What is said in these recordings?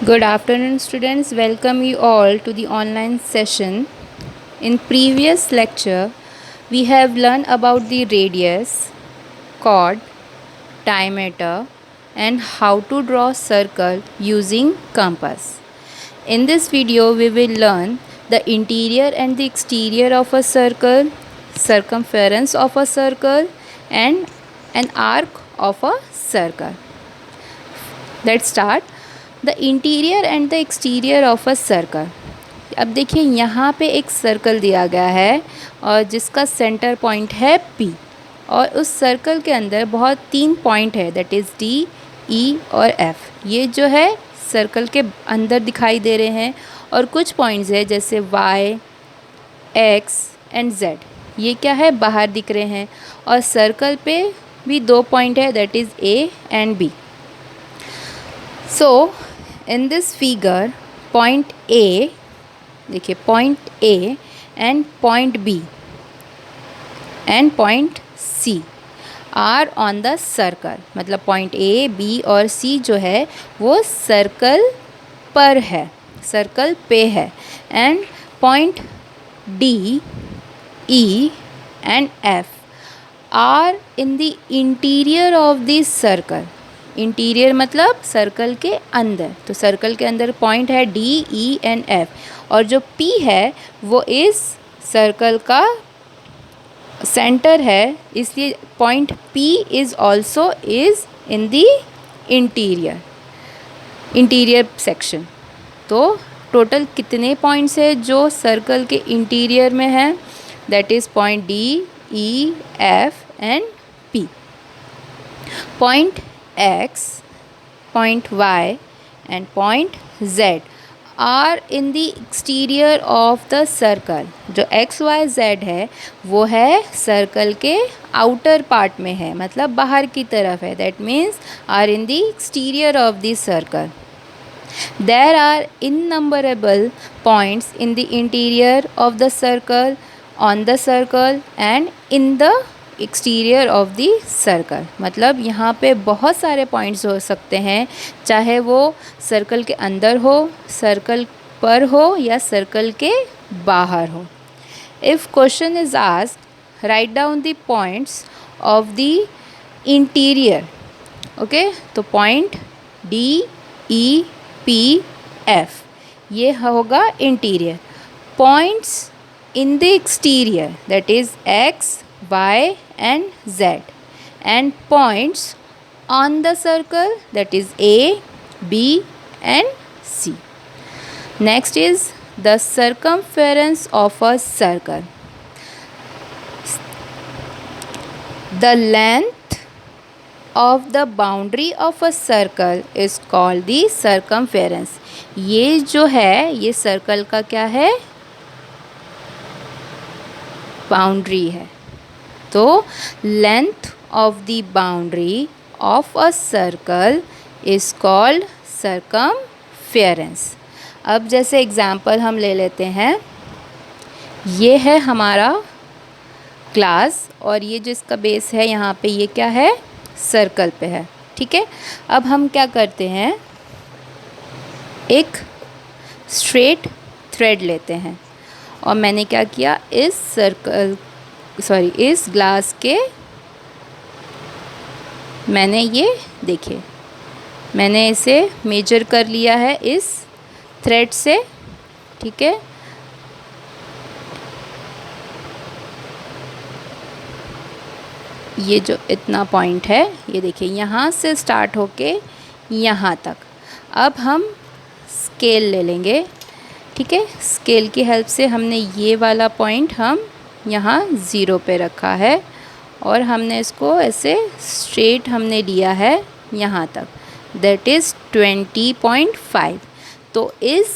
Good afternoon, students. Welcome you all to the online session. In previous lecture, we have learned about the radius, chord, diameter, and how to draw circle using compass. In this video, we will learn the interior and the exterior of a circle, circumference of a circle, and an arc of a circle. Let's start. The interior and the exterior of a circle. अब देखिए यहाँ पे एक circle दिया गया है और जिसका सेंटर पॉइंट है P, और उस सर्कल के अंदर बहुत 3 पॉइंट है, दैट इज़ D, E और F। ये जो है सर्कल के अंदर दिखाई दे रहे हैं, और कुछ पॉइंट्स है जैसे Y, X एंड Z, ये क्या है, बाहर दिख रहे हैं। और सर्कल पे भी 2 पॉइंट है, that is A and B। So in this figure, point A, देखिए point A and point B and point C are on the circle। मतलब point A, B और C जो है वो सर्कल पर है, सर्कल पे है। And point D, E and F are in the interior of the circle। Interior मतलब सर्कल के अंदर, तो सर्कल के अंदर पॉइंट है D, E एंड F, और जो P है वो इस सर्कल का सेंटर है, इसलिए point P is also is in the interior section. तो टोटल कितने पॉइंट्स है जो सर्कल के इंटीरियर में है, that is point D, E, F and P। Point X, point Y and point Z are in the exterior of the circle। जो X, Y, Z है वो है सर्कल के आउटर पार्ट में है, मतलब बाहर की तरफ है, that means are in the exterior of the circle। There are innumerable points in the interior of the circle, on the circle and in the exterior of the circle. मतलब यहाँ पे बहुत सारे पॉइंट्स हो सकते हैं, चाहे वो सर्कल के अंदर हो, सर्कल पर हो या सर्कल के बाहर हो। If question is asked, write down the points of the interior. Okay, तो point D, E, P, F ये होगा interior. Points in the exterior, that is X, Y and Z, and points on the circle, that is A, B and C. Next is the circumference of a circle। The length of the boundary of a circle is called the circumference। ये जो है ये circle का क्या है, boundary है। तो length of the boundary of a circle is called circumference. अब जैसे एग्ज़ाम्पल हम ले लेते हैं, ये है हमारा ग्लास और ये जो इसका बेस है यहाँ पे ये क्या है, सर्कल पे है। ठीक है, अब हम क्या करते हैं, एक स्ट्रेट थ्रेड लेते हैं और मैंने क्या किया, इस ग्लास के मैंने ये देखिए मैंने इसे मेजर कर लिया है इस थ्रेड से। ठीक है, ये जो इतना पॉइंट है ये देखिए यहाँ से स्टार्ट होके यहाँ तक। अब हम स्केल ले लेंगे। ठीक है, स्केल की हेल्प से हमने ये वाला पॉइंट हम यहाँ 0 पे रखा है और हमने इसको ऐसे स्ट्रेट हमने लिया है यहाँ तक, दैट इज़ 20.5। तो इस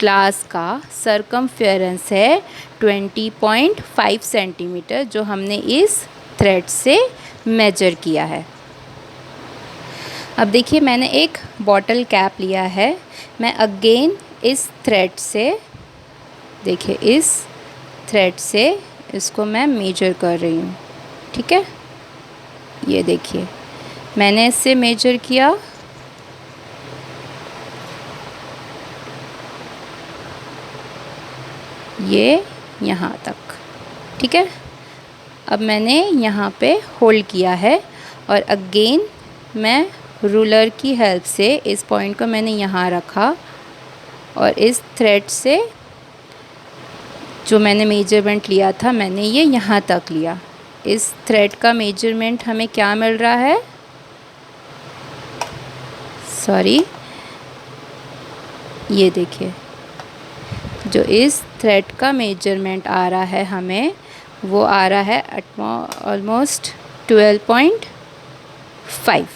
ग्लास का सरकमफेरेंस है 20.5 सेंटीमीटर, जो हमने इस थ्रेड से मेजर किया है। अब देखिए मैंने एक बॉटल कैप लिया है, मैं अगेन इस थ्रेड से, देखिए इस थ्रेड से इसको मैं मेजर कर रही हूँ। ठीक है, ये देखिए मैंने इससे मेजर किया ये यहाँ तक, ठीक है। अब मैंने यहाँ पे होल्ड किया है और अगेन मैं रूलर की हेल्प से इस पॉइंट को मैंने यहाँ रखा और इस थ्रेड से जो मैंने मेजरमेंट लिया था मैंने ये यहाँ तक लिया। इस थ्रेड का मेजरमेंट हमें क्या मिल रहा है, सॉरी, ये देखिए जो इस थ्रेड का मेजरमेंट आ रहा है हमें वो आ रहा है ऑलमोस्ट 12.5।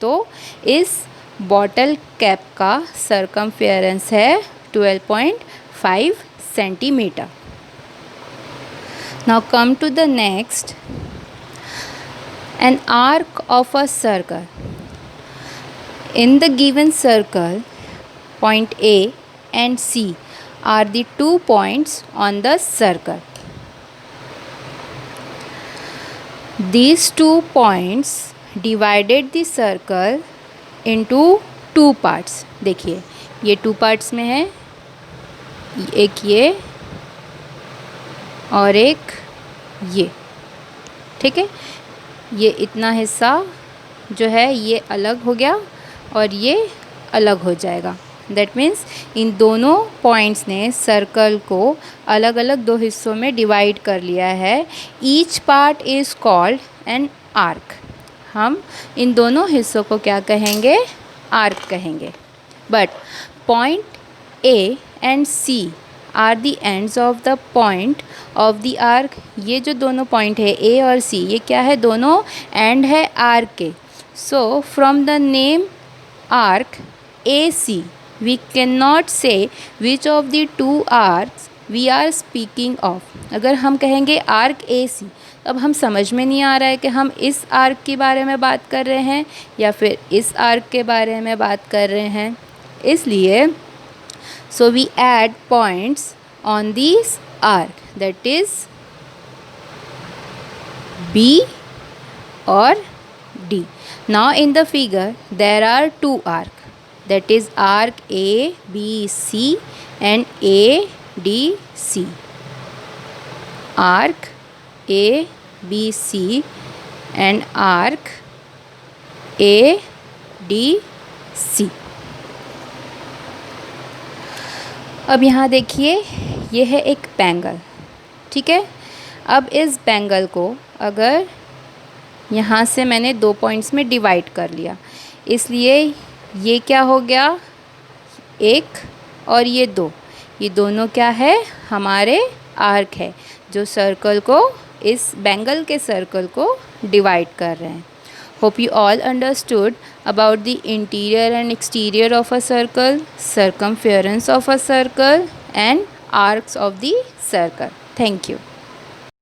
तो इस बॉटल कैप का सरकमफेरेंस है 12.5 centimetre. Now come to the next, an arc of a circle. In the given circle, point A and C are the 2 points on the circle. These 2 points divided the circle into 2 parts. देखिए ये 2 parts में है, एक ये और एक ये, ठीक है। ये इतना हिस्सा जो है ये अलग हो गया और ये अलग हो जाएगा। दैट मीन्स इन दोनों पॉइंट्स ने सर्कल को अलग अलग 2 हिस्सों में डिवाइड कर लिया है। Each part is called an arc. हम इन दोनों हिस्सों को क्या कहेंगे, आर्क कहेंगे। But point A and C are the ends of the point of the arc. ये जो दोनों पॉइंट है ए और सी, ये क्या है, दोनों एंड है आर्क के। So from the name arc A C we can not say which of the 2 arcs we are speaking of. अगर हम कहेंगे आर्क ए सी, अब हम समझ में नहीं आ रहा है कि हम इस आर्क के बारे में बात कर रहे हैं या फिर इस आर्क के बारे में बात कर रहे हैं। इसलिए so we add points on this arc, that is B or D. Now in the figure there are 2 arc, that is arc A, B, C and A, D, C. Arc A, B, C and arc A, D, C. अब यहाँ देखिए ये है एक bangle, ठीक है। अब इस बैंगल को अगर यहाँ से मैंने 2 पॉइंट्स में डिवाइड कर लिया, इसलिए ये क्या हो गया, 1 और ये 2, ये दोनों क्या है, हमारे आर्क है जो सर्कल को, इस बैंगल के सर्कल को डिवाइड कर रहे हैं। Hope you all understood about the interior and exterior of a circle, circumference of a circle and arcs of the circle. Thank you.